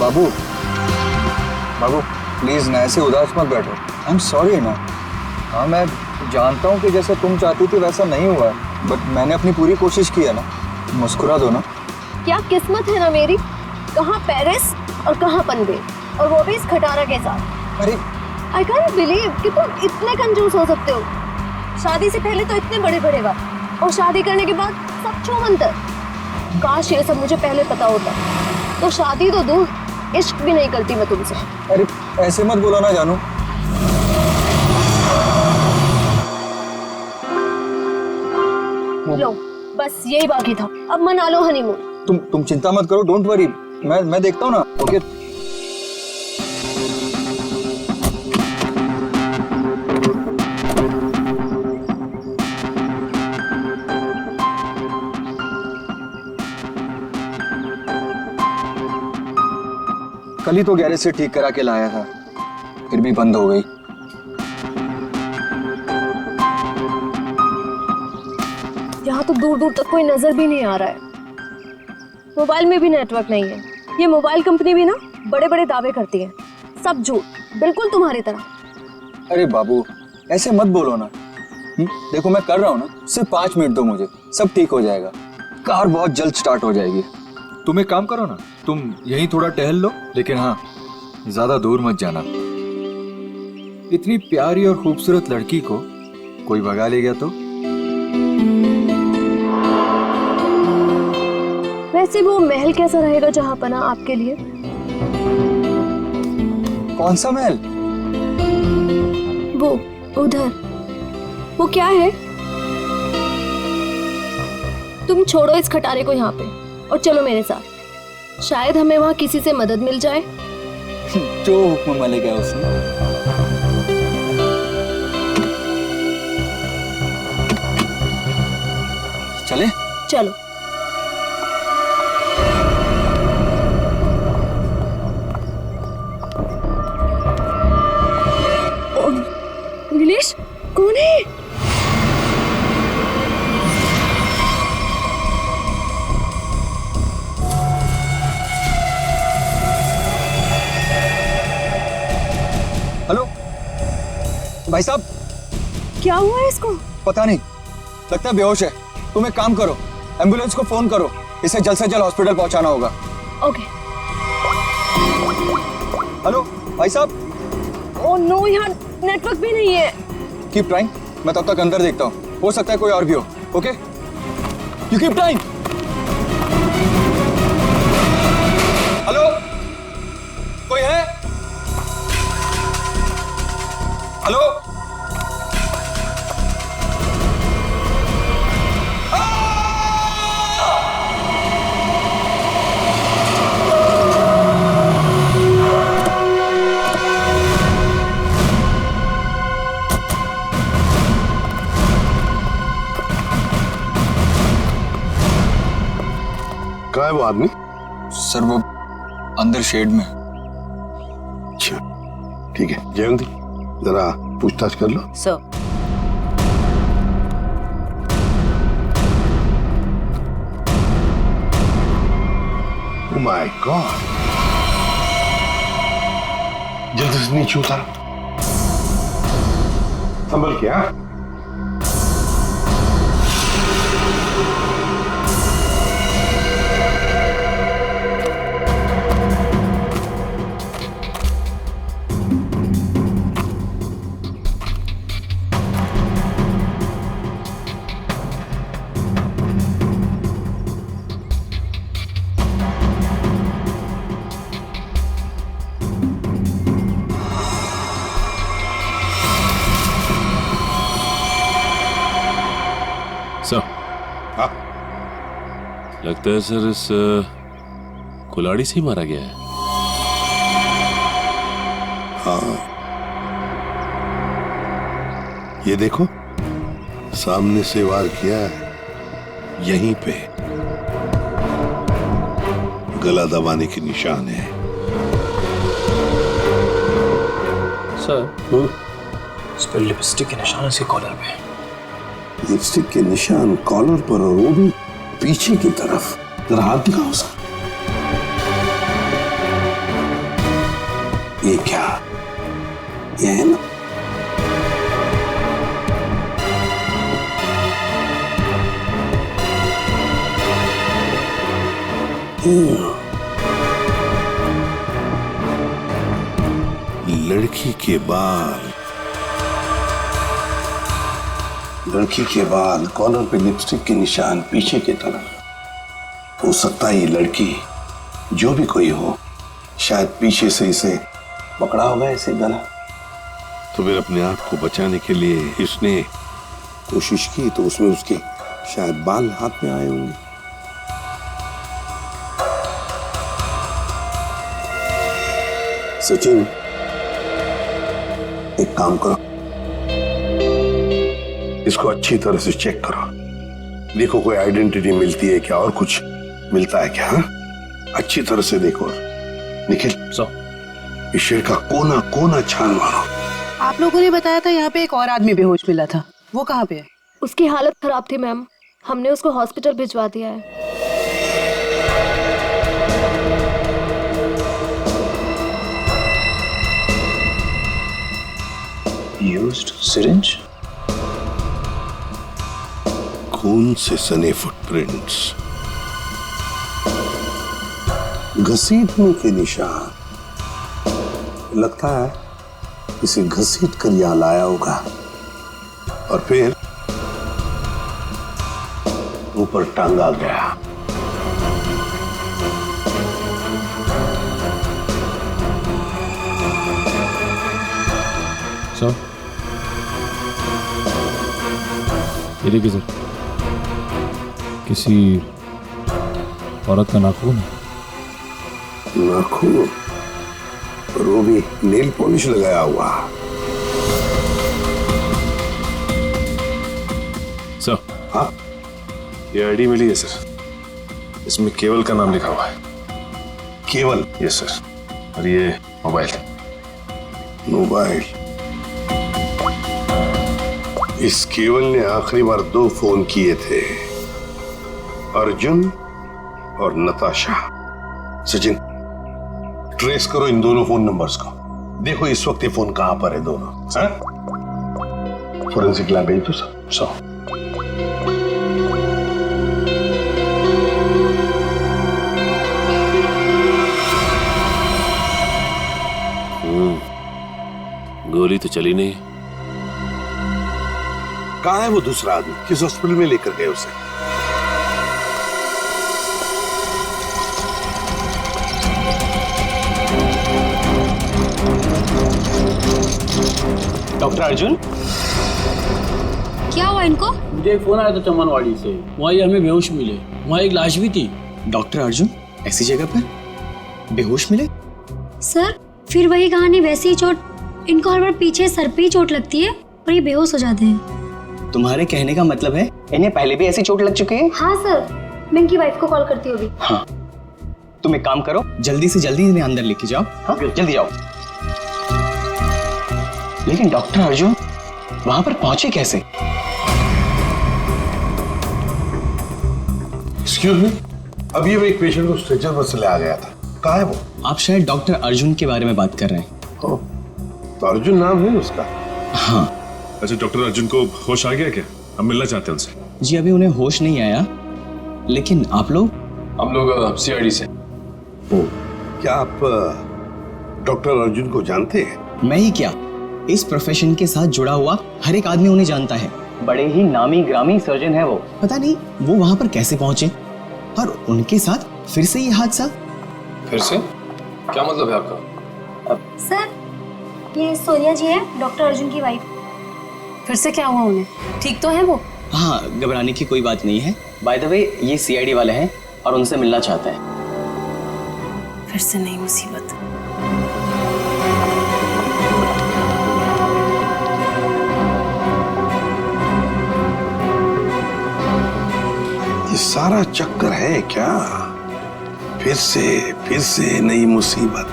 बाबू बाबू please ना ऐसे उदास मत बैठो। आई एम सॉरी ना। हाँ मैं जानता हूँ कि जैसे तुम चाहती थी वैसा नहीं हुआ, बट मैंने अपनी पूरी कोशिश की है ना। मुस्कुरा दो ना। क्या किस्मत है ना मेरी, कहाँ पेरिस और कहाँ पनवेल, और वो भी इस खटारा के साथ। अरे आई कांट बिलीव कि तुम इतने कंजूस हो सकते हो। शादी से पहले तो इतने बड़े बड़े बात, और शादी करने के बाद सब छूमंतर। काश ये सब मुझे पहले पता होता, तो शादी तो दूर, इश्क भी नहीं करती मैं तुमसे। अरे ऐसे मत बोलो ना जानू। लो बस यही बाकी था, अब मना लो हनीमून। तुम चिंता मत करो, डोंट वरी। मैं देखता हूँ ना। ओके कल ही तो गैरेज से ठीक करा के लाया था, फिर भी बंद हो गई। यहाँ तो दूर दूर तक कोई नजर भी नहीं आ रहा है। मोबाइल में भी नेटवर्क नहीं है। ये मोबाइल कंपनी भी ना बड़े बड़े दावे करती है, सब झूठ, बिल्कुल तुम्हारी तरह। अरे बाबू ऐसे मत बोलो ना। देखो मैं कर रहा हूँ ना, सिर्फ 5 मिनट दो मुझे, सब ठीक हो जाएगा। कार बहुत जल्द स्टार्ट हो जाएगी। तुम एक काम करो ना, तुम यहीं थोड़ा टहल लो, लेकिन हाँ ज्यादा दूर मत जाना। इतनी प्यारी और खूबसूरत लड़की को कोई भगा ले गया तो? वैसे वो महल कैसा रहेगा जहाँ पना आपके लिए? कौन सा महल? वो उधर, वो क्या है? तुम छोड़ो इस खटारे को यहाँ पे और चलो मेरे साथ, शायद हमें वहाँ किसी से मदद मिल जाए। जो हुक्म मिलेगा उसमें। चले? चलो। नीलेश कौन है? हेलो भाई साहब। क्या हुआ है इसको? पता नहीं, लगता है बेहोश है। तुम एक काम करो, एम्बुलेंस को फोन करो, इसे जल्द से जल्द हॉस्पिटल पहुंचाना होगा। ओके। हेलो भाई साहब। ओह नो, यहाँ नेटवर्क भी नहीं है। कीप ट्राइंग, मैं तब तक अंदर देखता हूँ, हो सकता है कोई और भी हो। Okay you keep trying. Hello कोई है? हेलो कहाँ है वो आदमी? सर वो अंदर शेड में। अच्छा ठीक है, जयंती जरा पूछताछ कर लो। सर। ओह माय गॉड, जल्दी से नीचे उतारो, संभल के। हाँ सर। हाँ लगता है सर इस कुल्हाड़ी से ही मारा गया है। हाँ, ये देखो सामने से वार किया है, यहीं पे गला दबाने के निशान है। सर इस पर लिपस्टिक के निशान इसके कॉलर पे। लिपस्टिक के निशान कॉलर पर, और वो भी पीछे की तरफ। जरा हाथ दिखाओ सर। ये क्या, ये है ना? लड़की के बाल, लड़की के बाल, कॉलर पे लिपस्टिक के निशान पीछे की तरफ। हो सकता है ये लड़की जो भी कोई हो, शायद पीछे से इसे पकड़ा होगा ऐसे गला। तो फिर अपने आप को बचाने के लिए इसने कोशिश की तो उसमें उसके शायद बाल हाथ में आए होंगे। सचिन, एक काम करो, इसको अच्छी तरह से चेक करो, देखो कोई आइडेंटिटी मिलती है क्या और कुछ मिलता है क्या। हा? अच्छी तरह से देखो। निखिल, इस शेर का कोना कोना छान मारो। आप लोगों ने बताया था यहाँ पे एक और आदमी बेहोश मिला था, वो कहाँ पे है? उसकी हालत खराब थी मैम, हमने उसको हॉस्पिटल भिजवा दिया है। Used syringe? खून से सने फुटप्रिंट्स, घसीटने के निशान। लगता है इसे घसीट कर यहाँ लाया होगा और फिर ऊपर टांगा गया। सर, ये देखिए सर, किसी औरत का नाखून है। नाखून और वो भी नेल पॉलिश लगाया हुआ। सर, हाँ, ये आईडी मिली है सर, इसमें केवल का नाम लिखा हुआ है। केवल? यस सर, और ये मोबाइल। मोबाइल। इस केवल ने आखिरी बार 2 फोन किए थे, अर्जुन और नताशा। सचिन, ट्रेस करो इन दोनों फोन नंबर्स को, देखो इस वक्त ये फोन कहां पर है दोनों। फोरेंसिक लैब भेज दो सब। गोली तो चली नहीं। कहां है वो दूसरा आदमी? किस हॉस्पिटल में लेकर गए उसे? डॉक्टर अर्जुन, क्या हुआ इनको? मुझे एक फोन आया था चमनवाड़ी से, वहाँ ये हमें बेहोश मिले, वहाँ एक लाश भी थी। डॉक्टर अर्जुन ऐसी जगह पर बेहोश मिले? सर, फिर वही कहानी, वैसी ही चोट। इनको हर बार पीछे सर पे ही चोट लगती है और ये बेहोश हो जाते हैं। तुम्हारे कहने का मतलब है इन्हें पहले भी ऐसी चोट लग चुकी है? हाँ सर, मैं इनकी वाइफ को कॉल करती हूँ अभी। हाँ, तुम एक काम करो, जल्दी से जल्दी इन्हें अंदर लेके जाओ। हाँ, जल्दी जाओ। लेकिन डॉक्टर अर्जुन वहां पर पहुंचे कैसे? एक्सक्यूज मी, अभी एक पेशेंट को स्ट्रेचर पर से ले आ गया था, कहाँ है वो? आप शायद डॉक्टर अर्जुन के बारे में बात कर रहे हैं। तो अर्जुन नाम है उसका? हाँ। अच्छा, डॉक्टर अर्जुन को होश आ गया क्या? हम मिलना चाहते हैं उनसे। जी अभी उन्हें होश नहीं आया, लेकिन आप लोग? हम लोग सीआईडी से। क्या आप डॉक्टर अर्जुन को जानते हैं? मैं ही क्या, इस प्रोफेशन के साथ जुड़ा हुआ हर एक आदमी उन्हें जानता है। बड़े ही नामी ग्रामी सर्जन है वो। पता नहीं वो वहां पर कैसे पहुंचे और उनके साथ फिर से ये हादसा। फिर से? क्या मतलब है आपका? सर, ये सोनिया जी है, डॉक्टर अर्जुन की वाइफ। फिर से क्या हुआ उन्हें? ठीक तो है वो? हाँ, घबराने की कोई बात नहीं है। बाय द वे ये सीआईडी वाले हैं और उनसे मिलना चाहते हैं। फिर से नई मुसीबत। ये सारा चक्कर है क्या? फिर से नई मुसीबत।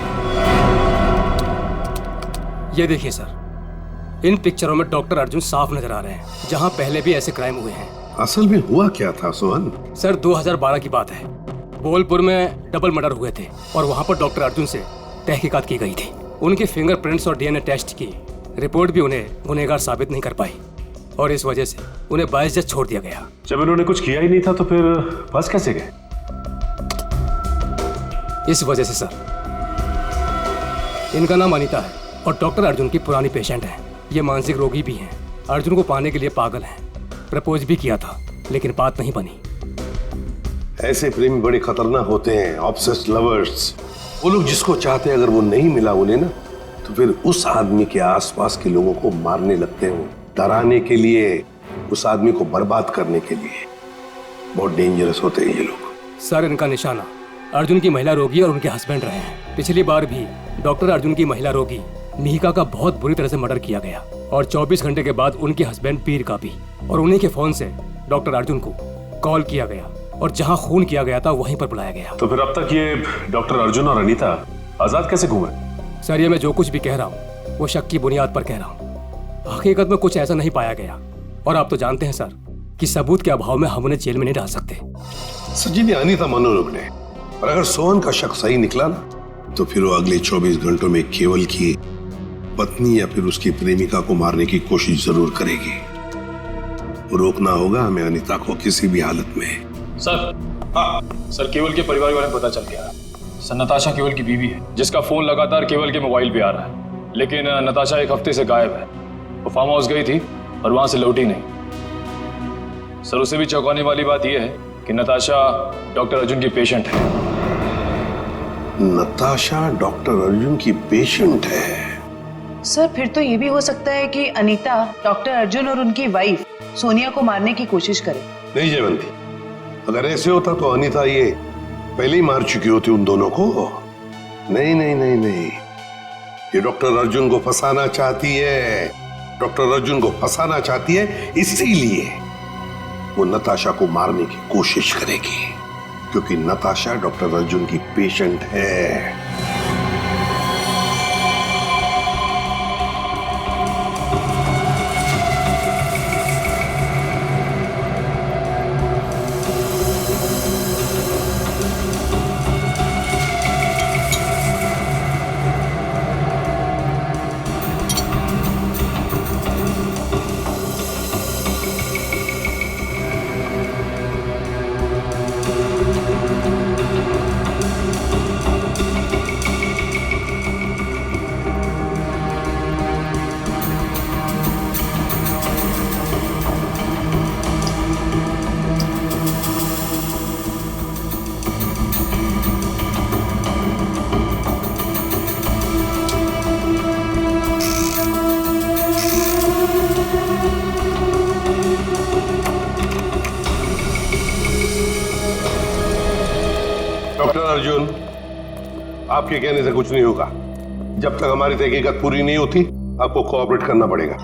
ये देखिए सर, इन पिक्चरों में डॉक्टर अर्जुन साफ नजर आ रहे हैं, जहां पहले भी ऐसे क्राइम हुए हैं। असल में हुआ क्या था सोहन? सर 2012 की बात है, बोलपुर में डबल मर्डर हुए थे और वहां पर डॉक्टर अर्जुन से तहकीकात की गई थी। उनके फिंगरप्रिंट्स और डीएनए टेस्ट की रिपोर्ट भी उन्हें गुनहगार साबित नहीं कर पाई और इस वजह से उन्हें बाइज्जत छोड़ दिया गया। जब इन्होंने कुछ किया ही नहीं था तो फिर फंस कैसे गए? इस वजह से सर, इनका नाम अनीता है और डॉक्टर अर्जुन की पुरानी पेशेंट है। ये मानसिक रोगी भी हैं। अर्जुन को पाने के लिए पागल हैं। प्रपोज भी किया था लेकिन बात नहीं बनी। ऐसे प्रेमी बड़े खतरनाक होते हैं, ऑब्सेस्ड लवर्स। वो लोग जिसको चाहते हैं अगर वो नहीं मिला उन्हें ना, तो फिर उस आदमी के आसपास के लोगों को मारने लगते हैं, डराने के लिए, उस आदमी को बर्बाद करने के लिए। बहुत डेंजरस होते हैं ये लोग। सर, इनका निशाना अर्जुन की महिला रोगी और उनके हस्बैंड रहे हैं। पिछली बार भी डॉक्टर अर्जुन की महिला रोगी मिहिका का बहुत बुरी तरह से मर्डर किया गया और 24 घंटे के बाद उनके हस्बैंड पीर का भी, और उन्हीं के फोन से डॉक्टर अर्जुन को कॉल किया गया और जहां खून किया गया था वहीं पर बुलाया गया। तो फिर अब तक ये डॉक्टर अर्जुन और अनीता आजाद कैसे घूमे? सर, ये मैं जो कुछ भी कह रहा हूँ वो शक की बुनियाद पर कह रहा हूँ। हकीकत में कुछ ऐसा नहीं पाया गया और आप तो जानते हैं सर कि सबूत के अभाव में हम उन्हें जेल में नहीं डाल सकते। सचिन, अनीता मनोरोग ने, और अगर सोहन का शक सही निकला ना, तो फिर वो अगले 24 घंटों में केवल की पत्नी या फिर उसकी प्रेमिका को मारने की कोशिश जरूर करेगी। रोकना होगा हमें अनीता को किसी भी हालत में। सर, केवल के परिवार वाले पता चल गया। सर, नताशा केवल की बीवी है जिसका फोन लगातार केवल के मोबाइल पे आ रहा है, लेकिन नताशा एक हफ्ते से गायब है। वो फार्म हाउस गई थी और वहां से लौटी नहीं। सर, उससे भी चौंकाने वाली बात यह है कि नताशा डॉक्टर अर्जुन की पेशेंट है। नताशा डॉक्टर अर्जुन की पेशेंट है? सर, फिर तो ये भी हो सकता है कि अनीता डॉक्टर अर्जुन और उनकी वाइफ सोनिया को मारने की कोशिश करे। नहीं जयवंती, अगर ऐसे होता तो अनीता ये पहले ही मार चुकी होती उन दोनों को। नहीं नहीं नहीं नहीं, ये डॉक्टर अर्जुन को फंसाना चाहती है। डॉक्टर अर्जुन को फंसाना चाहती है, इसीलिए वो नताशा को मारने की कोशिश करेगी, क्योंकि नताशा डॉक्टर अर्जुन की पेशेंट है। डॉक्टर अर्जुन, आपके कहने से कुछ नहीं होगा। जब तक हमारी तहकीकात पूरी नहीं होती आपको कोऑपरेट करना पड़ेगा।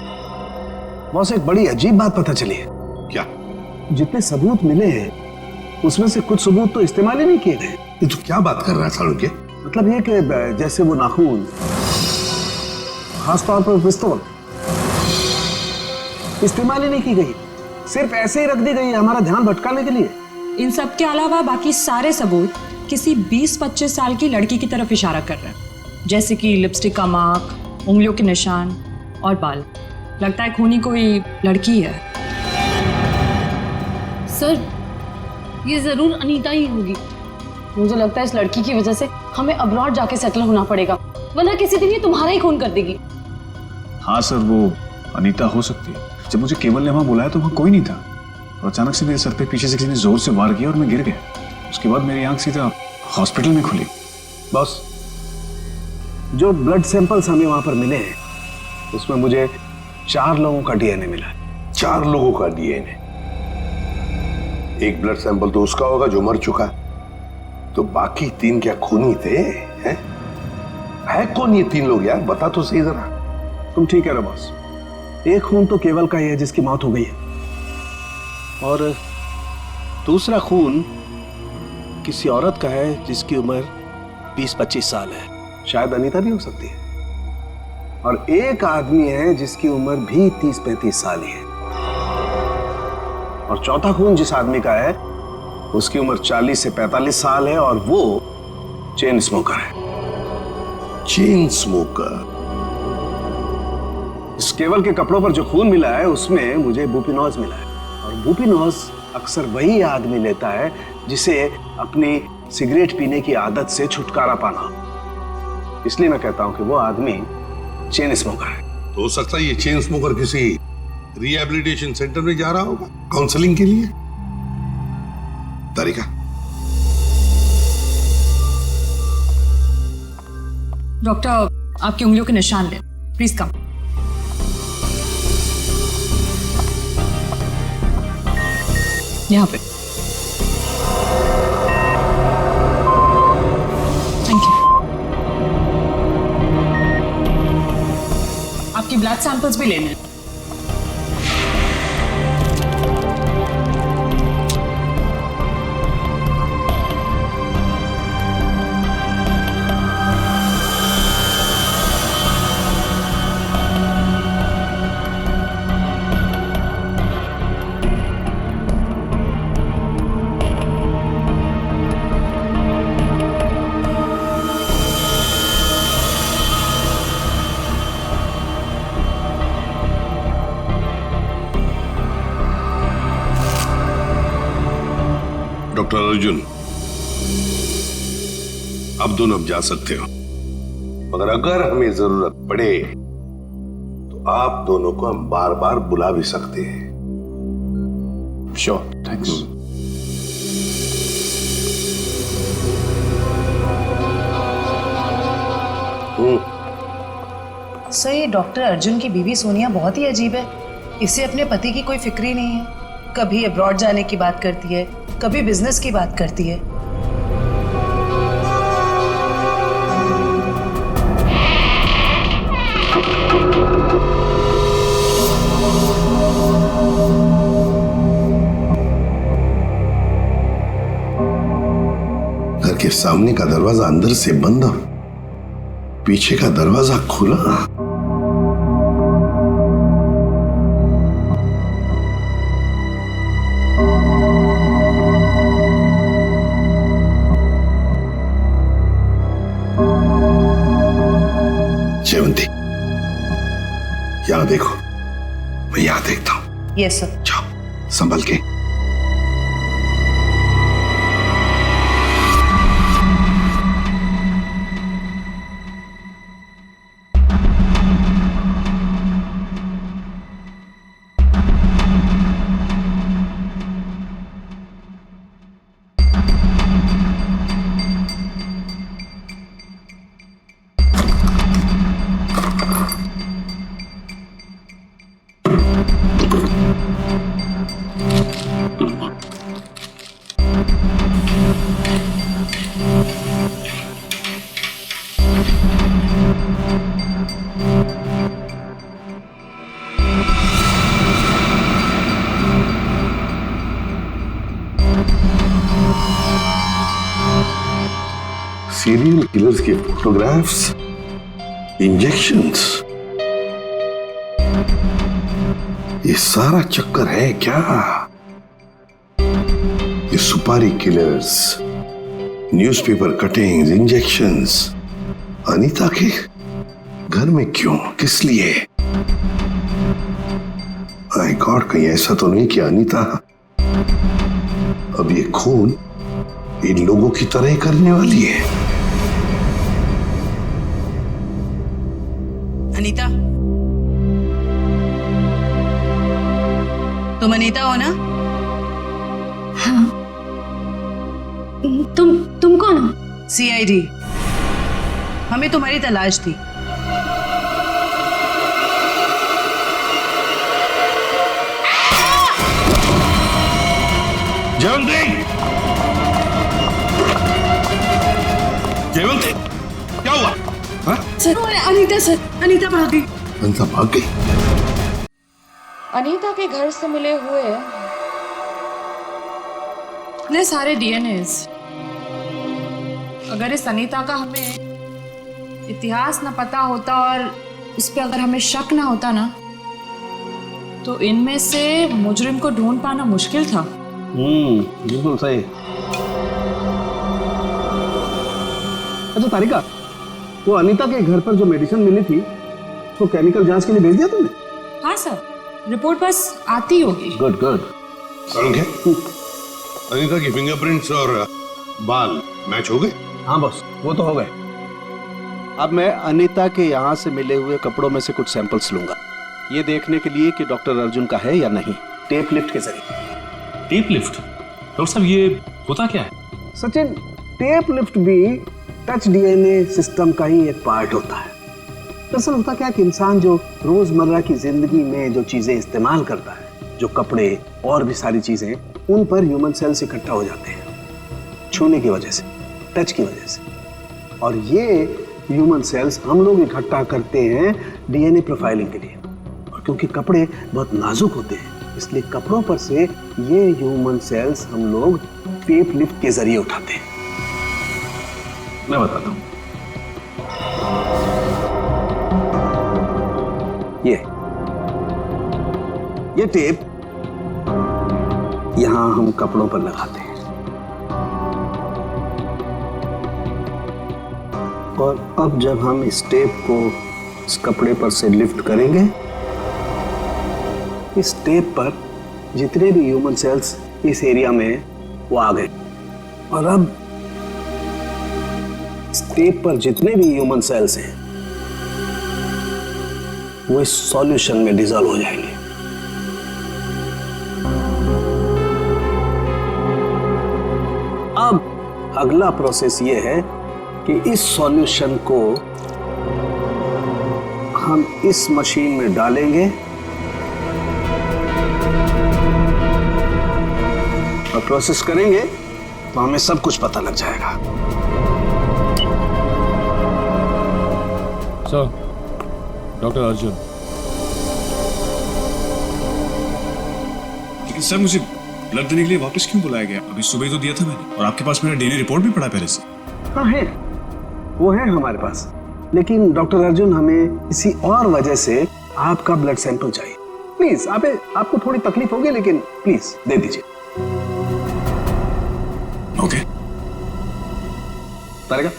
बॉस, एक बड़ी अजीब बात पता चली है। क्या? जितने सबूत मिले हैं उसमें से कुछ सबूत तो इस्तेमाल ही नहीं किए गए। ये तो क्या बात कर रहा है सालुंके? मतलब ये कि जैसे वो नाखून, खासतौर पर पिस्तौल, इस्तेमाल ही नहीं की गई, सिर्फ ऐसे ही रख दी गई है हमारा ध्यान भटकाने के लिए। इन सब के अलावा बाकी सारे सबूत किसी 20-25 साल की लड़की की तरफ इशारा कर रहे हैं, जैसे कि लिपस्टिक का मार्क, उंगलियों के निशान और बाल। लगता है खूनी कोई लड़की है। सर, ये जरूर अनीता ही होगी। मुझे लगता है इस लड़की की वजह से हमें अब्रॉड जाके सेटल होना पड़ेगा, वरना किसी दिन ये तुम्हारा ही खून कर देगी। हाँ सर, वो अनीता हो सकती है। जब मुझे केवल ने वहां बुलाया तो वहां कोई नहीं था और अचानक से मेरे सर पे पीछे से किसी ने जोर से वार किया और मैं गिर गया। उसके बाद मेरी आंख सीधा हॉस्पिटल में खुली। बॉस, जो ब्लड सैंपल्स हमें वहां पर मिले हैं उसमें मुझे 4 लोगों का डीएनए मिला है। 4 लोगों का डीएनए? एक ब्लड सैंपल तो उसका होगा जो मर चुका, तो बाकी 3 क्या खूनी थे? हैं? है कौन ये 3 लोग यार? बता तो सही जरा। तुम ठीक कह रहे हो बॉस, एक खून तो केवल का ही है जिसकी मौत हो गई है, और दूसरा खून किसी औरत का है जिसकी उम्र 20-25 साल है, शायद अनीता भी हो सकती है, और एक आदमी है जिसकी उम्र भी 30-35 साल ही है, और चौथा खून जिस आदमी का है उसकी उम्र 40 से 45 साल है और वो चेन स्मोकर है। Chain smoker. इस केवल के कपड़ों पर जो खून मिला है उसमें मुझे बुपिनोज मिला है, और बुपिनोज अक्सर वही आदमी लेता है जिसे अपनी सिगरेट पीने की आदत से छुटकारा पाना। इसलिए मैं कहता हूं कि वो आदमी चेन स्मोकर है। तो हो सकता है ये चेन स्मोकर किसी रिहैबिलिटेशन सेंटर में जा रहा होगा काउंसलिंग के लिए। तारिका, डॉक्टर आपकी उंगलियों के निशान ले, प्लीज कम। यहाँ पे। Thank you. आपकी ब्लड सैंपल्स भी लेने हैं। डॉक्टर अर्जुन, अब दोनों अब जा सकते हो, मगर अगर हमें जरूरत पड़े तो आप दोनों को हम बार बार बुला भी सकते हैं। Sure, thanks. सर, ये डॉक्टर अर्जुन की बीवी सोनिया बहुत ही अजीब है। इसे अपने पति की कोई फिक्र ही नहीं है। कभी अब्रॉड जाने की बात करती है, कभी बिजनेस की बात करती है। घर के सामने का दरवाजा अंदर से बंद और पीछे का दरवाजा खुला। जयवंती, यहां देखो, मैं यहां देखता हूं। Yes sir. जाओ, संभल के। सीरियल किलर्स के फोटोग्राफ्स, इंजेक्शंस, ये सारा चक्कर है क्या? ये सुपारी killers, newspaper cuttings, injections Anita के घर में क्यों, किस लिए? माय गॉड, कहीं ऐसा तो नहीं कि अनीता अब ये खून इन लोगों की तरह ही करने वाली है? अनीता, तुम अनीता हो ना? हाँ। तुम कौन हो? सीआईडी। हमें तुम्हारी तलाश थी। जयवंती, जयवंती, क्या हुआ? सर, अनीता सर, अनीता भाग गई। अनीता भाग गई? अनीता के घर से मिले हुए इतने सारे डीएनएस, अगर इस अनीता का हमें इतिहास न पता होता और उस पर अगर हमें शक ना होता ना, तो इनमें से मुजरिम को ढूंढ पाना मुश्किल था। बिल्कुल सही। अच्छा तारिका, वो अनीता के घर पर जो मेडिसिन मिली थी उसको केमिकल जांच के लिए भेज दिया तुमने? हाँ सर, रिपोर्ट बस आती होगी। Good good. अनीता की फिंगरप्रिंट्स और बाल मैच हो गए? हाँ बॉस, वो तो हो गए। अब मैं अनीता के यहाँ से मिले हुए कपड़ों में से कुछ सैंपल्स लूंगा, ये देखने के लिए कि डॉक्टर अर्जुन का है या नहीं, टेप लिफ्ट के जरिए। Tape lift? डॉक्टर साहब ये होता क्या है? सचिन, टेप लिफ्ट भी टच डीएनए सिस्टम का ही एक पार्ट होता है। दरअसल होता क्या कि इंसान जो रोजमर्रा की जिंदगी में जो चीजें इस्तेमाल करता है, जो कपड़े और भी सारी चीजें, उन पर ह्यूमन सेल्स इकट्ठा हो जाते हैं छूने की वजह से, टच की वजह से। और ये ह्यूमन सेल्स हम लोग इकट्ठा करते हैं डीएनए प्रोफाइलिंग के लिए। और क्योंकि कपड़े बहुत नाजुक होते हैं, इसलिए कपड़ों पर से ये ह्यूमन सेल्स हम लोग टेप लिफ्ट के जरिए उठाते हैं। मैं बताता हूं। ये टेप यहां हम कपड़ों पर लगाते हैं और अब जब हम इस टेप को इस कपड़े पर से लिफ्ट करेंगे, इस टेप पर जितने भी ह्यूमन सेल्स इस एरिया में वो आ गए। और अब इस टेप पर जितने भी ह्यूमन सेल्स हैं वो इस सॉल्यूशन में डिसॉल्व हो जाएंगे। अब अगला प्रोसेस ये है कि इस सॉल्यूशन को हम इस मशीन में डालेंगे और प्रोसेस करेंगे तो हमें सब कुछ पता लग जाएगा। Sir, doctor Arjun. लेकिन सर, मुझे ब्लड देने के लिए वापस क्यों बुलाया गया? अभी सुबह तो दिया था मैंने, और आपके पास मेरा डीएनए रिपोर्ट भी पड़ा पहले से। हाँ है, वो है हमारे पास, लेकिन डॉक्टर अर्जुन हमें किसी और वजह से आपका ब्लड सैंपल चाहिए। प्लीज, आपको थोड़ी तकलीफ होगी, लेकिन प्लीज दे दीजिए। ओके। तारेगा?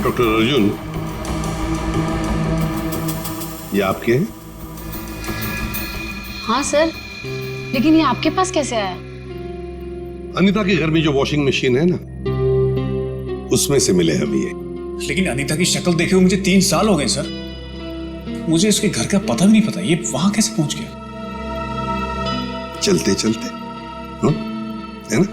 डॉक्टर अर्जुन, ये आपके हैं? हाँ सर, लेकिन ये आपके पास कैसे आया? अनीता के घर में जो वॉशिंग मशीन है ना, उसमें से मिले अभी ये। लेकिन अनीता की शक्ल देखे हुए मुझे 3 साल हो गए सर। मुझे इसके घर का पता भी नहीं पता, ये वहां कैसे पहुंच गया? चलते चलते, है ना?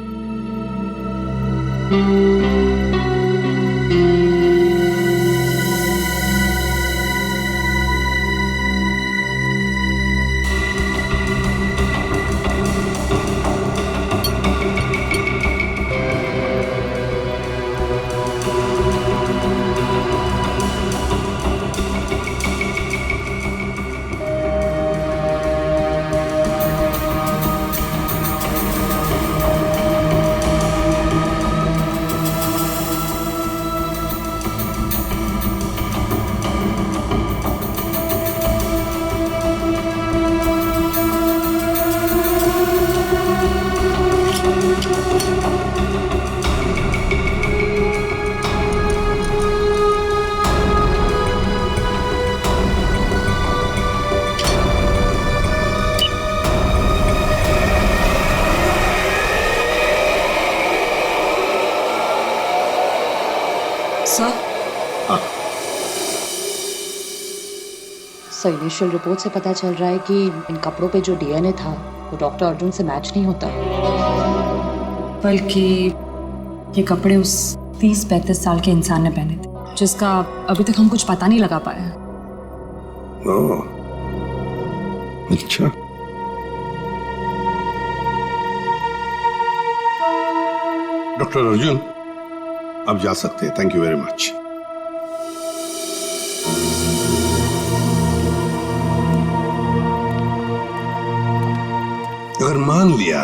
सर, इनिशियल रिपोर्ट से पता चल रहा है कि इन कपड़ों पे जो डीएनए था वो डॉक्टर अर्जुन से मैच नहीं होता, बल्कि ये कपड़े उस 30-35 साल के इंसान ने पहने थे, जिसका अभी तक हम कुछ पता नहीं लगा पाए। ओह, अच्छा। डॉक्टर अर्जुन, आप जा सकते हैं। Thank you very much. अगर मान लिया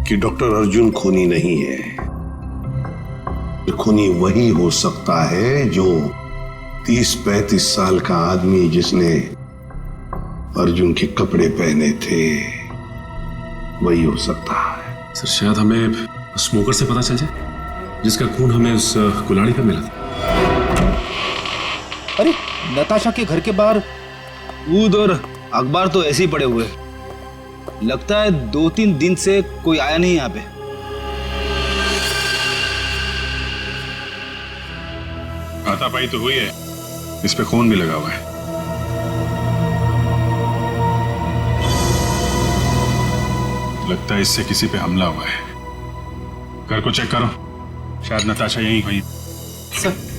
कि डॉक्टर अर्जुन खूनी नहीं है, खूनी वही हो सकता है जो 30-35 साल का आदमी जिसने अर्जुन के कपड़े पहने थे, वही हो सकता है। सर शायद हमें स्मोकर से पता चल जाए जिसका खून हमें उस कुल्हाड़ी पे मिला था। अरे नताशा के घर के बाहर दूध और अखबार तो ऐसे ही पड़े हुए, लगता है 2-3 दिन से कोई आया नहीं यहाँ पे। हाथापाई तो हुई है, इस पे खून भी लगा हुआ है। लगता है इससे किसी पे हमला हुआ है। घर को चेक करो, शायद नताशा यहीं हुई। सर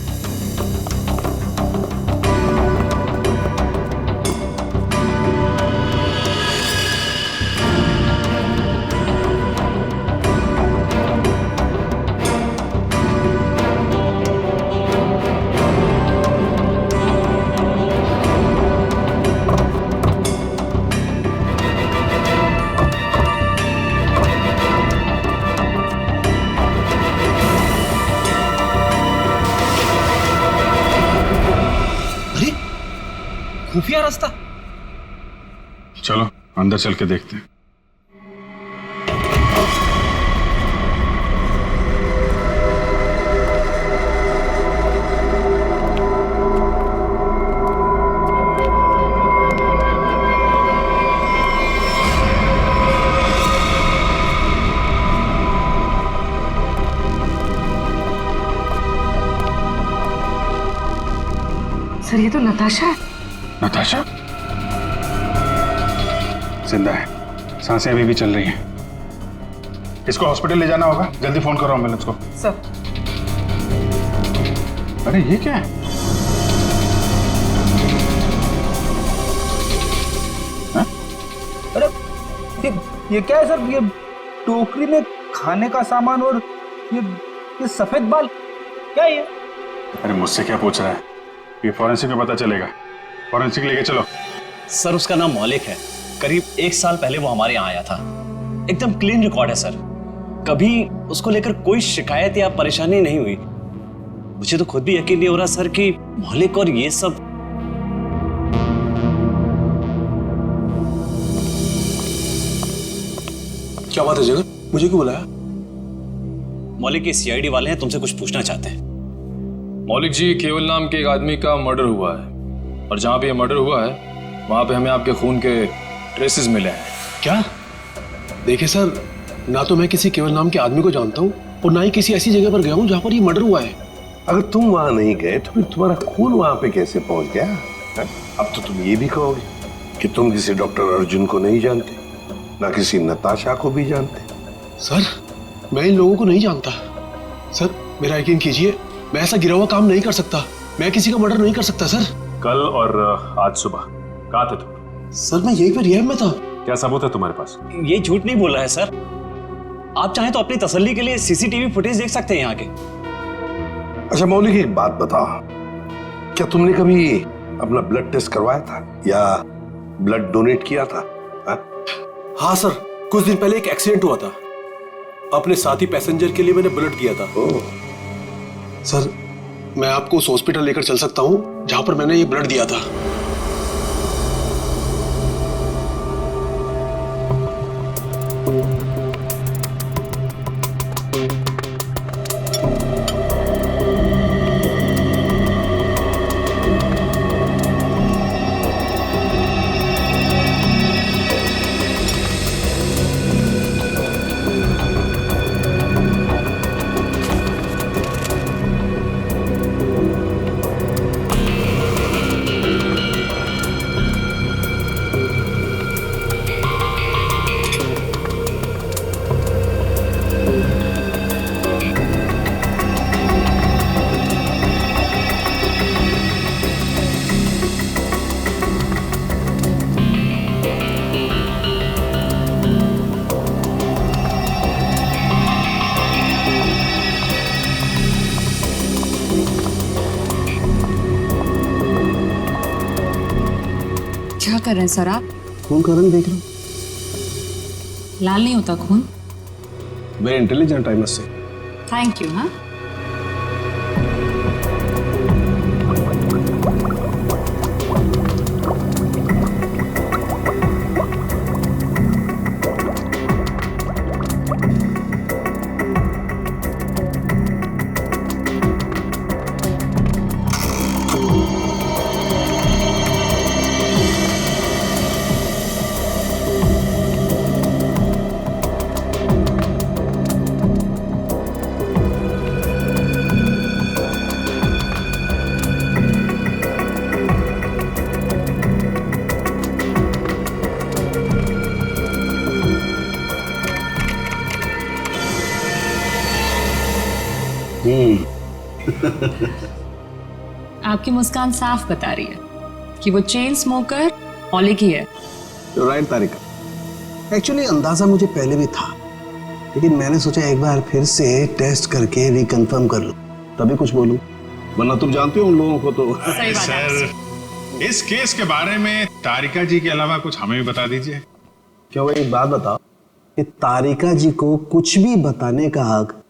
खुफिया रास्ता। चलो अंदर चल के देखते हैं। सर ये तो नताशा है। नताशा जिंदा है, सांसें अभी भी चल रही हैं। इसको हॉस्पिटल ले जाना होगा, जल्दी फोन करो एम्बुलेंस को। सर अरे ये क्या है? अरे ये क्या है सर? ये टोकरी में खाने का सामान और ये सफेद बाल क्या है ये? अरे मुझसे क्या पूछ रहा है? ये फॉरेंसिक में पता चलेगा। फॉरेंसिक लेके चलो। सर उसका नाम मौलिक है, करीब 1 साल पहले वो हमारे यहाँ आया था। एकदम क्लीन रिकॉर्ड है सर, कभी उसको लेकर कोई शिकायत या परेशानी नहीं हुई। मुझे तो खुद भी यकीन नहीं हो रहा सर कि मौलिक और ये सब। क्या बात है जगत, मुझे क्यों बुलाया? मौलिक के सीआईडी वाले हैं, तुमसे कुछ पूछना चाहते हैं। मौलिक जी, केवल नाम के एक आदमी का मर्डर हुआ है और जहां पे ये मर्डर हुआ है वहां पे हमें आपके खून के ट्रेसेस मिले हैं। क्या? देखिए सर, ना तो मैं किसी केवल नाम के आदमी को जानता हूँ और ना ही किसी ऐसी जगह पर गया हूँ जहाँ पर ये मर्डर हुआ है। अगर तुम वहां नहीं गए तो फिर तुम्हारा खून वहां पे कैसे पहुंच गया? अब तो तुम ये भी कहोगे कि तुम किसी डॉक्टर अर्जुन को नहीं जानते, ना किसी नताशा को भी जानते। सर मैं इन लोगों को नहीं जानता। सर मेरा यकीन कीजिए, मैं ऐसा गिरा हुआ काम नहीं कर सकता। मैं किसी का मर्डर नहीं कर सकता सर। कल और आज सुबह कहाँ थे तुम? सर मैं यहीं पे रिहैब में था। क्या सबूत है तुम्हारे पास? ये झूठ नहीं बोल रहा है सर। आप चाहें तो अपनी तसल्ली के लिए सीसीटीवी फुटेज देख सकते हैं यहाँ के। अच्छा मौलिक, एक बात बताओ, क्या तुमने कभी अपना ब्लड टेस्ट करवाया था या ब्लड डोनेट किया था? हाँ सर, कुछ दिन पहले एक एक्सीडेंट हुआ था, अपने साथी पैसेंजर के लिए मैंने ब्लड किया था। सर मैं आपको उस हॉस्पिटल लेकर चल सकता हूँ जहां पर मैंने ये ब्लड दिया था। कर रहे हैं सर आप? खून का रंग देख रहा हूँ। लाल नहीं होता खून। Very intelligent I must say. Thank you. हाँ, आपकी मुस्कान साफ बता रही है कि वो चेन स्मोकर मौलिक ही है। राइट तारिका। एक्चुअली अंदाजा मुझे पहले भी था, लेकिन मैंने सोचा एक बार फिर से टेस्ट करके रिकंफर्म कर लूं, तभी कुछ बोलूं, वरना तुम जानते हो उन लोगों को तो। सर, इस केस के बारे में तारिका जी के अलावा कुछ हमें भी बता दीजिए। क्यों भाई, एक बात बताओ कि तारिका जी को कुछ भी बताने का हक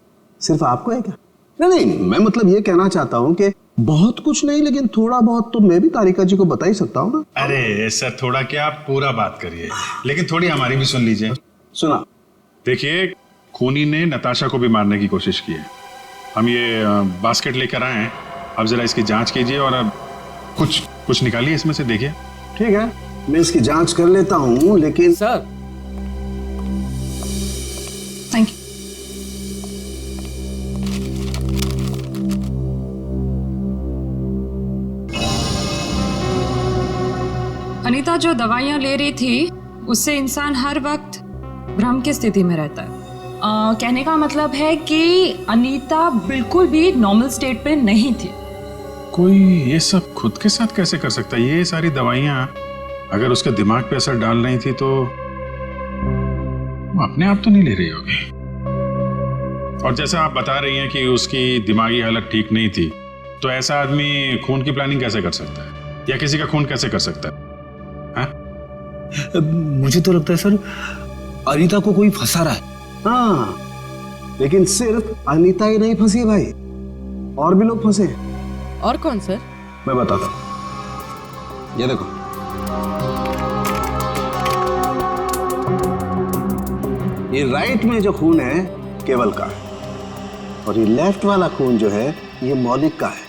सिर्फ आपको है क्या? नहीं, मैं मतलब ये कहना चाहता हूँ कि बहुत कुछ नहीं, लेकिन थोड़ा बहुत तो मैं भी तारिका जी को बता ही सकता हूँ ना। अरे सर, थोड़ा क्या, आप पूरा बात करिए, लेकिन थोड़ी हमारी भी सुन लीजिए। सुना। देखिए, खूनी ने नताशा को भी मारने की कोशिश की है। हम ये बास्केट लेकर आए हैं, अब जरा इसकी जांच कीजिए और अब कुछ निकालिए इसमें से, देखिए। ठीक है, मैं इसकी जांच कर लेता हूँ, लेकिन सर। Thank you. अनीता जो दवाइयां ले रही थी उससे इंसान हर वक्त भ्रम की स्थिति में रहता है। कहने का मतलब है कि अनीता बिल्कुल भी नॉर्मल स्टेट पे नहीं थी। कोई ये सब खुद के साथ कैसे कर सकता है? ये सारी दवाइयां अगर उसके दिमाग पे असर डाल रही थी तो वो अपने आप तो नहीं ले रही होगी। और जैसा आप बता रही हैं कि उसकी दिमागी हालत ठीक नहीं थी, तो ऐसा आदमी खून की प्लानिंग कैसे कर सकता है, या किसी का खून कैसे कर सकता है? मुझे तो लगता है सर, अनीता को कोई फंसा रहा है। हाँ, लेकिन सिर्फ अनीता ही नहीं फंसी है भाई, और भी लोग फंसे हैं। और कौन सर? मैं बताता हूं, ये देखो। ये राइट में जो खून है केवल का है, और ये लेफ्ट वाला खून जो है ये मौलिक का है,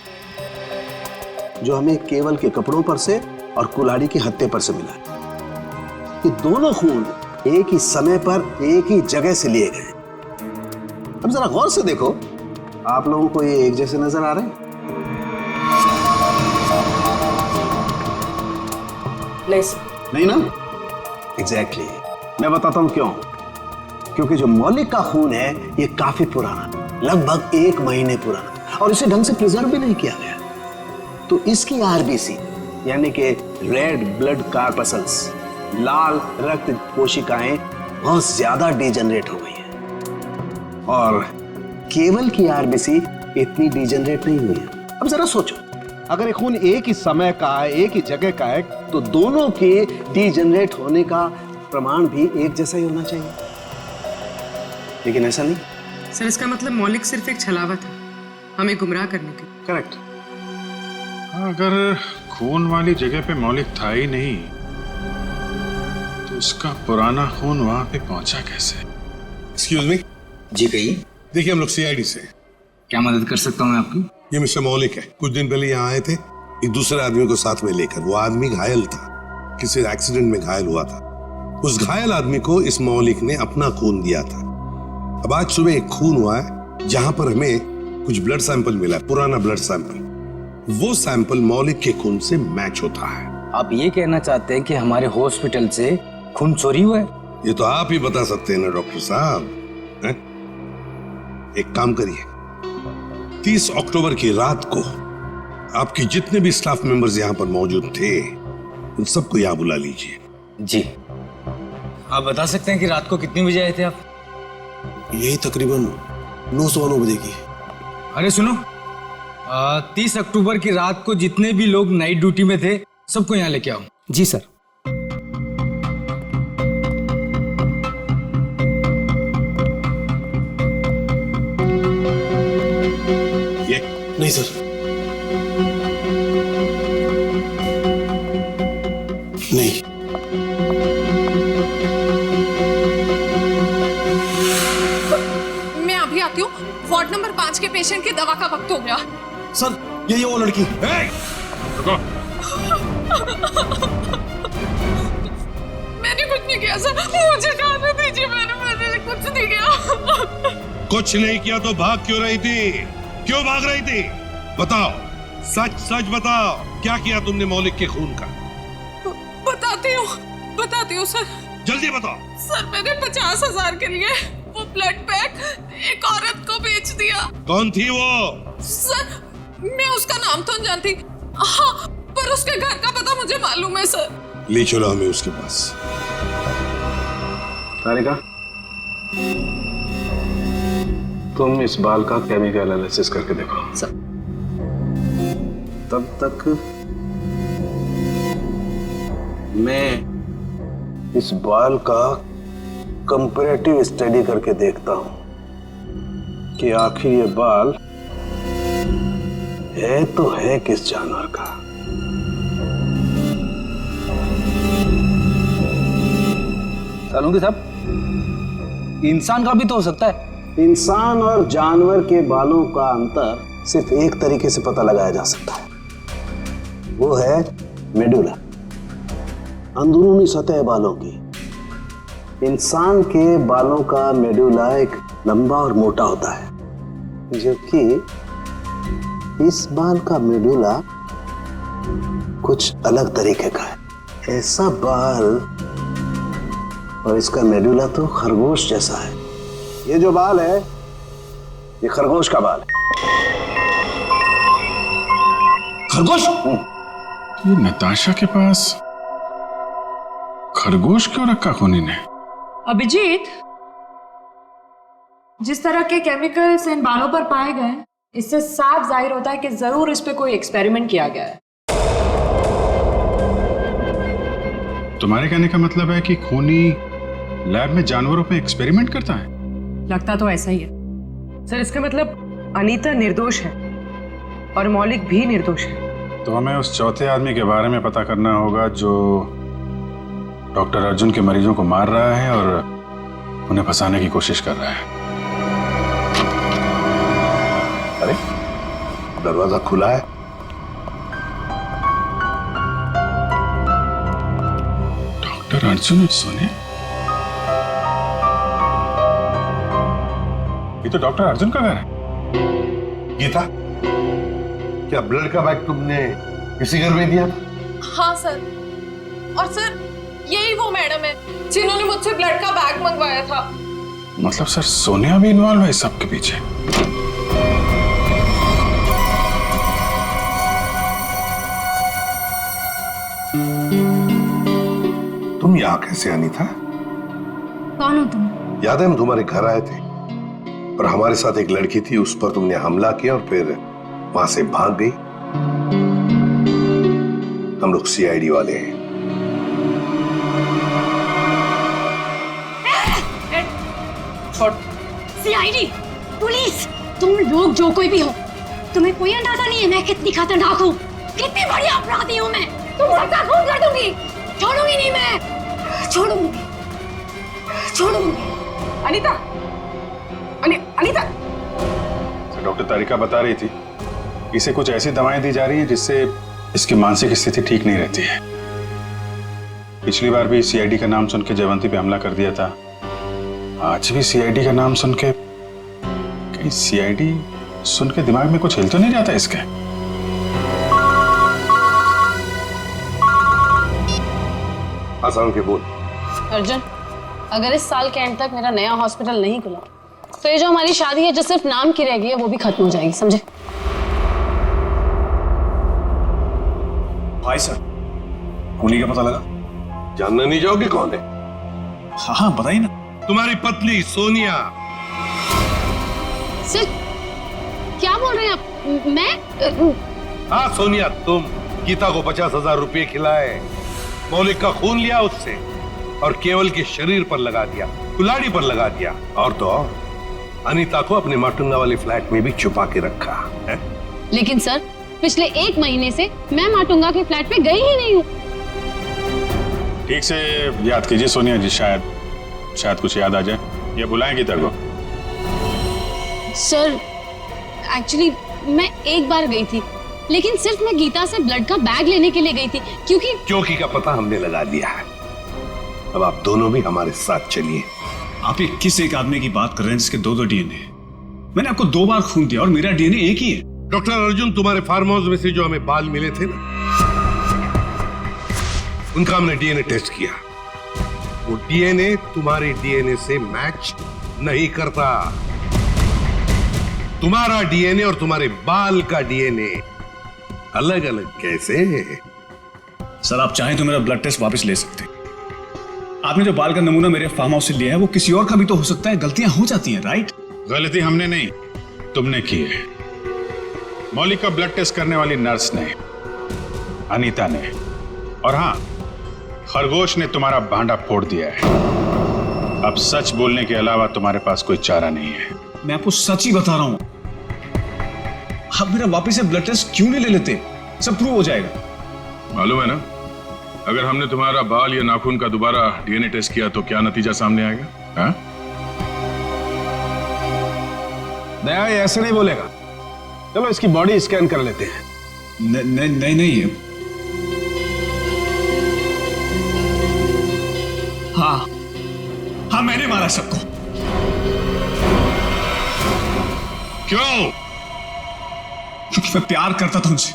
जो हमें केवल के कपड़ों पर से और कुल्हाड़ी के हत्थे पर से मिला है। ये दोनों खून एक ही समय पर एक ही जगह से लिए गए। अब जरा गौर से देखो, आप लोगों को ये एक जैसे नजर आ रहे हैं? नहीं ना? एग्जैक्टली। मैं बताता हूं क्यों। क्योंकि जो मौलिक का खून है ये काफी पुराना, लगभग 1 महीने पुराना, और इसे ढंग से प्रिजर्व भी नहीं किया गया। तो इसकी आरबीसी यानी कि रेड ब्लड कार्पसल्स, लाल रक्त कोशिकाएं बहुत ज्यादा डिजेनरेट हो गई हैं, और केवल की आरबीसी इतनी डिजेनरेट नहीं हुई है। अब जरा सोचो, अगर ये खून एक ही समय का है, एक ही जगह का है, तो दोनों के डिजेनरेट होने का प्रमाण भी एक जैसा ही होना चाहिए, लेकिन ऐसा नहीं। सर, इसका मतलब मौलिक सिर्फ एक छलावा था हमें गुमराह करने के। करेक्ट। अगर खून वाली जगह पे मौलिक था ही नहीं, तो उसका पुराना खून वहां पे पहुंचा कैसे? Excuse me. जी कहिए। देखिए, हम लोग सीआईडी से। क्या मदद कर सकता हूँ मैं आपकी? ये मिस्टर मौलिक है। कुछ दिन पहले यहाँ आए थे एक दूसरे आदमी को साथ में लेकर। वो आदमी घायल था, किसी एक्सीडेंट में घायल हुआ था। उस घायल आदमी को इस मौलिक ने अपना खून दिया था। अब आज सुबह एक खून हुआ है जहां पर हमें कुछ ब्लड सैंपल मिला, पुराना ब्लड सैंपल। वो सैंपल मौलिक के खून से मैच होता है। आप ये कहना चाहते हैं कि हमारे हॉस्पिटल से खून चोरी हुआ है? ये तो आप ही बता सकते हैं ना डॉक्टर साहब। एक काम करिए, 30 अक्टूबर की रात को आपके जितने भी स्टाफ मेंबर्स यहाँ पर मौजूद थे उन सबको यहाँ बुला लीजिए। जी। आप बता सकते हैं कि रात को कितने बजे आए थे आप? यही तकरीबन 9:09 बजे की। अरे सुनो, 30 अक्टूबर की रात को जितने भी लोग नाइट ड्यूटी में थे सबको यहाँ लेके आओ। जी सर। नहीं सर, नहीं। मैं अभी आती हूँ। वार्ड नंबर 5 के पेशेंट की दवा का वक्त हो गया। सर यही वो लड़की। मैंने कुछ नहीं किया सर, मुझे जाने दीजिए। मैंने कुछ नहीं किया। कुछ नहीं किया तो भाग क्यों रही थी? क्यों भाग रही थी? बताओ, सच सच बताओ, क्या किया तुमने मौलिक के खून का? बताती हूँ सर। जल्दी बताओ। सर मैंने 50,000 के लिए वो ब्लड पैक एक औरत को बेच दिया। कौन थी वो? सर मैं उसका नाम तो नहीं जानती, हाँ, पर उसके घर का पता मुझे मालूम है सर। ले चलो हमें उसके पास। तारिका, तुम इस बाल का केमिकल एनालिसिस करके देखो। सर। तब तक मैं इस बाल का कंपैरेटिव स्टडी करके देखता हूं कि आखिर ये बाल है तो है किस जानवर का। सालुंगी साहब, इंसान का भी तो हो सकता है। इंसान और जानवर के बालों का अंतर सिर्फ एक तरीके से पता लगाया जा सकता है, वो है मेडुला, अंदरूनी सतह बालों की। इंसान के बालों का मेडुला एक लंबा और मोटा होता है, जबकि इस बाल का मेडुला कुछ अलग तरीके का है। ऐसा बाल और इसका मेडुला तो खरगोश जैसा है। ये जो बाल है, ये खरगोश का बाल है। खरगोश? ये नताशा के पास खरगोश क्यों रखा खूनी ने? अभिजीत, जिस तरह के केमिकल्स इन बालों पर पाए गए, इससे साफ जाहिर होता है कि जरूर इस पे कोई एक्सपेरिमेंट किया गया है। तुम्हारे कहने का मतलब है कि खूनी लैब में जानवरों पे एक्सपेरिमेंट करता है? लगता तो ऐसा ही है सर। इसका मतलब अनीता निर्दोष है और मौलिक भी निर्दोष है। तो हमें उस चौथे आदमी के बारे में पता करना होगा जो डॉक्टर अर्जुन के मरीजों को मार रहा है और उन्हें फंसाने की कोशिश कर रहा है। अरे दरवाजा खुला है। डॉक्टर अर्जुन और सोनिया? ये तो डॉक्टर अर्जुन का घर है। गीता, क्या ब्लड का बैग तुमने इसी घर में दिया था? हाँ सर, और सर यही वो मैडम है जिन्होंने मुझसे ब्लड का बैग मंगवाया था। मतलब सर सोनिया भी इन्वॉल्व है इस सब के पीछे? तुम यहाँ कैसे आनी था? कौन हो तुम? याद है हम तुम्हारे घर आए थे और हमारे साथ एक लड़की थी, उस पर तुमने हमला किया और फिर वहां से भाग गई। हम लोग सीआईडी वाले हैं। सीआईडी, पुलिस, तुम लोग जो कोई भी हो, तुम्हें कोई अंदाजा नहीं है मैं कितनी खतरनाक हूँ, कितनी बड़ी अपराधी हूँ मैं। तुम सबका खून कर दूंगी, छोड़ूंगी नहीं मैं, छोड़ूंगी। अनीता, अनीता। डॉक्टर तारिका बता रही थी इसे कुछ ऐसी दवाएं दी जा रही हैं जिससे इसकी मानसिक स्थिति ठीक नहीं रहती है। पिछली बार भी सीआईडी का नाम सुन के जयवंती पे हमला कर दिया था, आज भी सीआईडी का नाम सुन के, कहीं सीआईडी सुन के दिमाग में कुछ हिल तो नहीं जाता इसके? आसान के बोल। अर्जुन, अगर इस साल के एंड तक मेरा नया हॉस्पिटल नहीं खुला तो ये जो हमारी शादी है जो सिर्फ नाम की रह गई है वो भी खत्म हो जाएगी, समझे? हाय सर, खूनी का पता लगा? जानना नहीं चाहोगे कौन है? हाँ बताइए ना। तुम्हारी पत्नी सोनिया। सर क्या बोल रहे हैं आप? मैं? हाँ सोनिया, तुम गीता को 50,000 रुपए खिलाए, मौलिक का खून लिया उससे और केवल के शरीर पर लगा दिया, कुल्हाड़ी पर लगा दिया, और तो और अनीता को अपने माटुंगा वाले फ्लैट में भी छुपा के रखा है। लेकिन सर पिछले 1 महीने से मैं माटुंगा के फ्लैट पे गई ही नहीं हूँ। ठीक से याद कीजिए सोनिया जी, शायद कुछ याद आ जाए। ये बुलाएं गीता को। सर एक्चुअली मैं एक बार गई थी, लेकिन सिर्फ मैं गीता से ब्लड का बैग लेने के लिए गई थी, क्योंकि का पता हमने लगा लिया है। अब आप दोनों भी हमारे साथ चलिए। आप ये किस एक आदमी की बात कर रहे हैं जिसके 2 डीएनए? मैंने आपको 2 बार खून दिया और मेरा डीएनए एक ही है। डॉक्टर अर्जुन, तुम्हारे फार्म हाउस में से जो हमें बाल मिले थे ना, उनका हमने डीएनए टेस्ट किया। वो डीएनए तुम्हारे डीएनए से मैच नहीं करता। तुम्हारा डीएनए और तुम्हारे बाल का डीएनए अलग अलग कैसे? सर आप चाहें तो मेरा ब्लड टेस्ट वापस ले सकते हैं। आपने जो बाल का नमूना मेरे फार्म हाउस से लिया है वो किसी और का भी तो हो सकता है। गलतियां हो जाती हैं, राइट? गलती हमने नहीं, तुमने की है। मौलिक का ब्लड टेस्ट करने वाली नर्स ने, अनीता ने, और हाँ, खरगोश ने तुम्हारा भांडा फोड़ दिया है। अब सच बोलने के अलावा तुम्हारे पास कोई चारा नहीं है। मैं आपको सच ही बता रहा हूं। आप मेरा वापस से ब्लड टेस्ट क्यों नहीं ले लेते? सब प्रूव हो जाएगा। मालूम है ना, अगर हमने तुम्हारा बाल या नाखून का दोबारा डीएनए टेस्ट किया तो क्या नतीजा सामने आएगा? हाँ? दया ये ऐसे नहीं बोलेगा। चलो इसकी बॉडी स्कैन कर लेते हैं। नहीं। हाँ मैंने मारा सबको। क्यों? क्योंकि मैं प्यार करता था उनसे।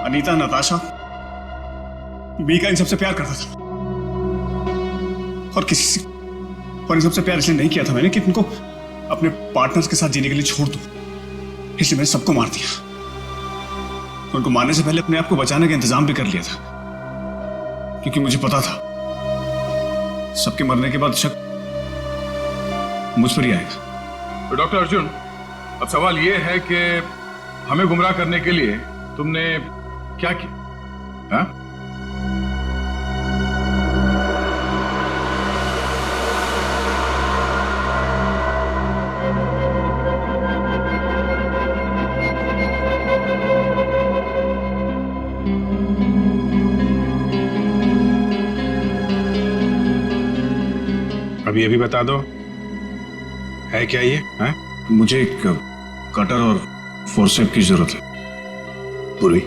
अनीता, नताशा, मीका, इन सबसे प्यार करता था। और इन सबसे प्यार इसलिए नहीं किया था मैंने कि उनको अपने पार्टनर्स के साथ जीने के लिए छोड़ दूं। इसलिए मैंने सबको मार दिया। उनको मारने से पहले अपने आप को बचाने का इंतजाम भी कर लिया था, क्योंकि मुझे पता था सबके मरने के बाद शक मुझ पर ही आएगा। तो डॉक्टर अर्जुन, अब सवाल यह है कि हमें गुमराह करने के लिए तुमने क्या किया? हाँ? अब ये भी बता दो, है क्या ये? हाँ? मुझे एक कटर और फोर्सेप की जरूरत है। पूरी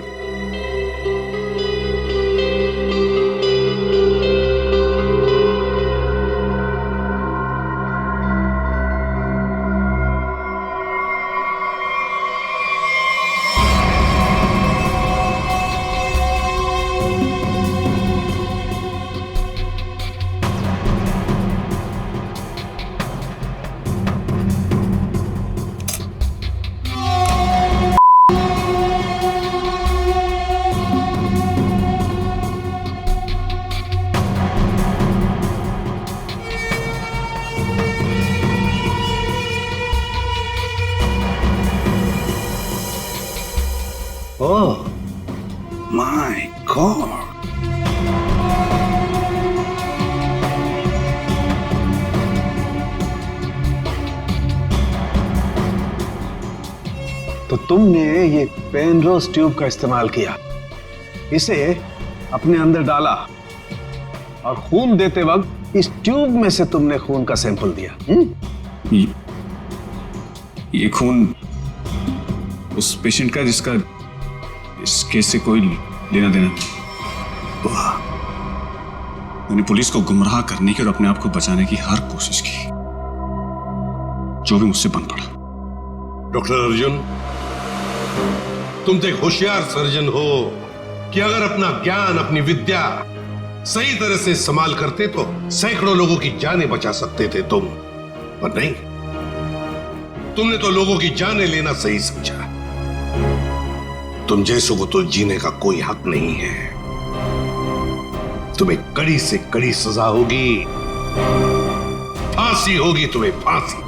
Oh my God! तो तुमने ये पेनरोज ट्यूब का इस्तेमाल किया, इसे अपने अंदर डाला और खून देते वक्त इस ट्यूब में से तुमने खून का सैंपल दिया। ये खून उस पेशेंट का जिसका इस केस से कोई लेना देना नहीं। मैंने पुलिस को गुमराह करने की और अपने आप को बचाने की हर कोशिश की, जो भी मुझसे बन पड़ा। डॉक्टर अर्जुन, तुम तो एक होशियार सर्जन हो कि अगर अपना ज्ञान, अपनी विद्या सही तरह से इस्तेमाल करते तो सैकड़ों लोगों की जानें बचा सकते थे तुम, पर नहीं, तुमने तो लोगों की जानें लेना सही समझा। तुम जैसों को तो जीने का कोई हक नहीं है। तुम्हें कड़ी से कड़ी सजा होगी, फांसी होगी तुम्हें, फांसी।